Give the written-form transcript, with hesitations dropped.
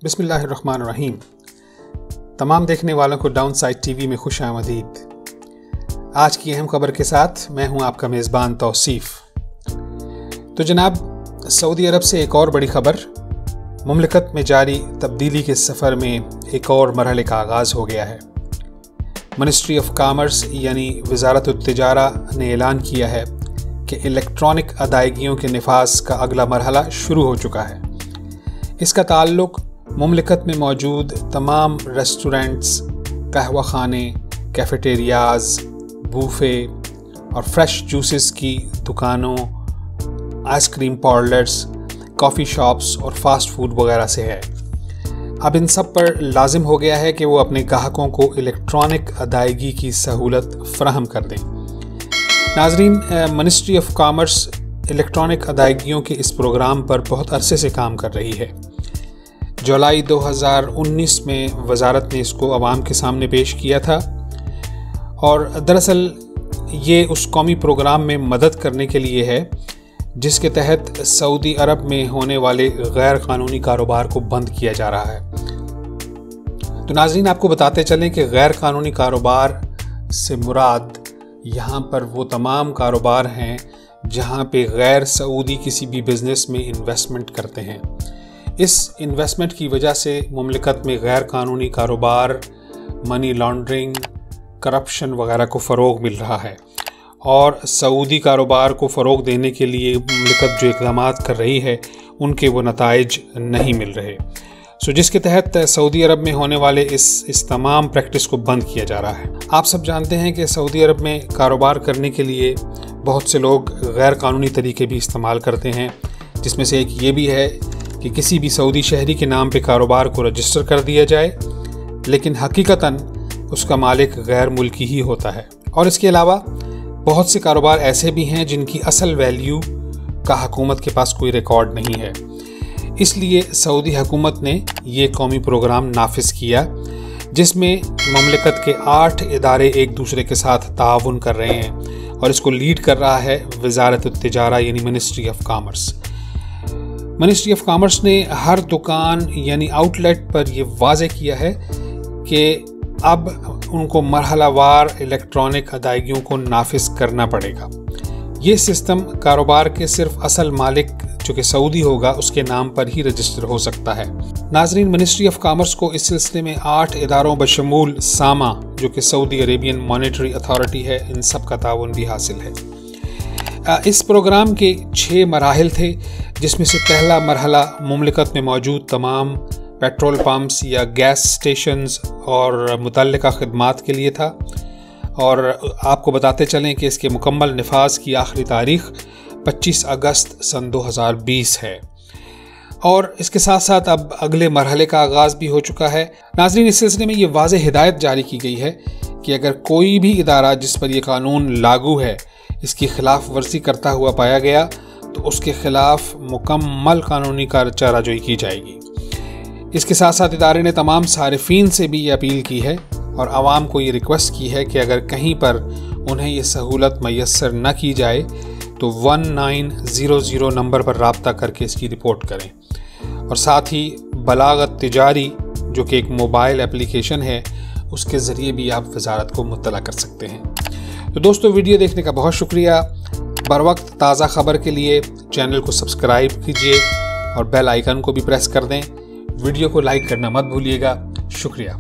बिस्मिल्लाहिर्रहमानिर्रहीम। तमाम देखने वालों को डाउन साइड टीवी में खुश आमदीद। आज की अहम खबर के साथ मैं हूं आपका मेज़बान तौसीफ़। तो जनाब, सऊदी अरब से एक और बड़ी खबर। मुमलिकत में जारी तब्दीली के सफ़र में एक और मरहले का आगाज़ हो गया है। मिनिस्ट्री ऑफ कॉमर्स यानी वज़ारत तिजारा ने ऐलान किया है कि इलेक्ट्रॉनिक अदायगियों के निफाज का अगला मरहला शुरू हो चुका है। इसका ताल्लुक़ मुमलिकत में मौजूद तमाम रेस्टोरेंट्स, कहवा खाने, कैफेटेरियाज़, बूफे और फ्रेश जूसेस की दुकानों, आइसक्रीम पार्लर्स, कॉफ़ी शॉप्स और फास्ट फूड वगैरह से है। अब इन सब पर लाजिम हो गया है कि वो अपने ग्राहकों को इलेक्ट्रॉनिक अदायगी की सहूलत फ़राहम कर दें। नाज़रीन, मिनिस्ट्री ऑफ कॉमर्स इलेक्ट्रॉनिक अदायगियों के इस प्रोग्राम पर बहुत अरसे से काम कर रही है। जुलाई 2019 में वज़ारत ने इसको अवाम के सामने पेश किया था और दरअसल ये उस कौमी प्रोग्राम में मदद करने के लिए है जिसके तहत सऊदी अरब में होने वाले गैर कानूनी कारोबार को बंद किया जा रहा है। तो नाज़रीन, आपको बताते चलें कि गैर कानूनी कारोबार से मुराद यहाँ पर वो तमाम कारोबार हैं जहाँ पे गैर सऊदी किसी भी बिज़नेस में इन्वेस्टमेंट करते हैं। इस इन्वेस्टमेंट की वजह से मुमलिकत में गैर कानूनी कारोबार, मनी लॉन्ड्रिंग, करप्शन वगैरह को फ़रोग़ मिल रहा है और सऊदी कारोबार को फ़रोग़ देने के लिए मुमलिकत जो इक़दामात कर रही है उनके वो नताइज नहीं मिल रहे। जिसके तहत सऊदी अरब में होने वाले इस तमाम प्रैक्टिस को बंद किया जा रहा है। आप सब जानते हैं कि सऊदी अरब में कारोबार करने के लिए बहुत से लोग गैर कानूनी तरीके भी इस्तेमाल करते हैं, जिसमें से एक ये भी है कि किसी भी सऊदी शहरी के नाम पे कारोबार को रजिस्टर कर दिया जाए, लेकिन हकीकतन उसका मालिक गैर मुल्की ही होता है। और इसके अलावा बहुत से कारोबार ऐसे भी हैं जिनकी असल वैल्यू का हुकूमत के पास कोई रिकॉर्ड नहीं है। इसलिए सऊदी हुकूमत ने ये कौमी प्रोग्राम नाफिज किया जिसमें मुमलिकत के 8 इदारे एक दूसरे के साथ ताउन कर रहे हैं और इसको लीड कर रहा है वज़ारत तिजारा यानी ministry of commerce. Ministry of commerce ने हर दुकान यानी आउटलेट पर यह वाज़ेह किया है कि अब उनको मरहलावार इलेक्ट्रॉनिक अदायगियों को नाफिज करना पड़ेगा। ये सिस्टम कारोबार के सिर्फ असल मालिक जो कि सऊदी होगा उसके नाम पर ही रजिस्टर हो सकता है। नाज़रीन, मिनिस्ट्री ऑफ कॉमर्स को इस सिलसिले में 8 इदारों बशमूल सामा जो कि सऊदी अरेबियन मॉनेटरी अथॉरिटी है, इन सब का ताउन भी हासिल है। इस प्रोग्राम के 6 मराहिल थे, जिसमें से पहला मरहला मुमलिकत में मौजूद तमाम पेट्रोल पंप्स या गैस स्टेशंस और मुतल्लिका खिदमात के लिए था और आपको बताते चलें कि इसके मुकम्मल निफाज की आखिरी तारीख़ 25 अगस्त सन 2020 है और इसके साथ साथ अब अगले मरहले का आगाज़ भी हो चुका है। नाज़रीन, इस सिलसिले में ये वाज़ेह हिदायत जारी की गई है कि अगर कोई भी इदारा जिस पर यह कानून लागू है इसकी खिलाफ वर्जी करता हुआ पाया गया तो उसके खिलाफ मुकम्मल कानूनी चाराजोई की जाएगी। इसके साथ साथ इदारे ने तमाम सारिफीन से भी ये अपील की है और आवाम को ये रिक्वेस्ट की है कि अगर कहीं पर उन्हें ये सहूलत मैसर न की जाए तो 1900 नंबर पर राब्ता करके इसकी रिपोर्ट करें और साथ ही बलागत तिजारी जो कि एक मोबाइल एप्लीकेशन है उसके ज़रिए भी आप वज़ारत को मुत्तला कर सकते हैं। तो दोस्तों, वीडियो देखने का बहुत शुक्रिया। बर वक्त ताज़ा खबर के लिए चैनल को सब्सक्राइब कीजिए और बेल आइकन को भी प्रेस कर दें। वीडियो को लाइक करना मत भूलिएगा। शुक्रिया।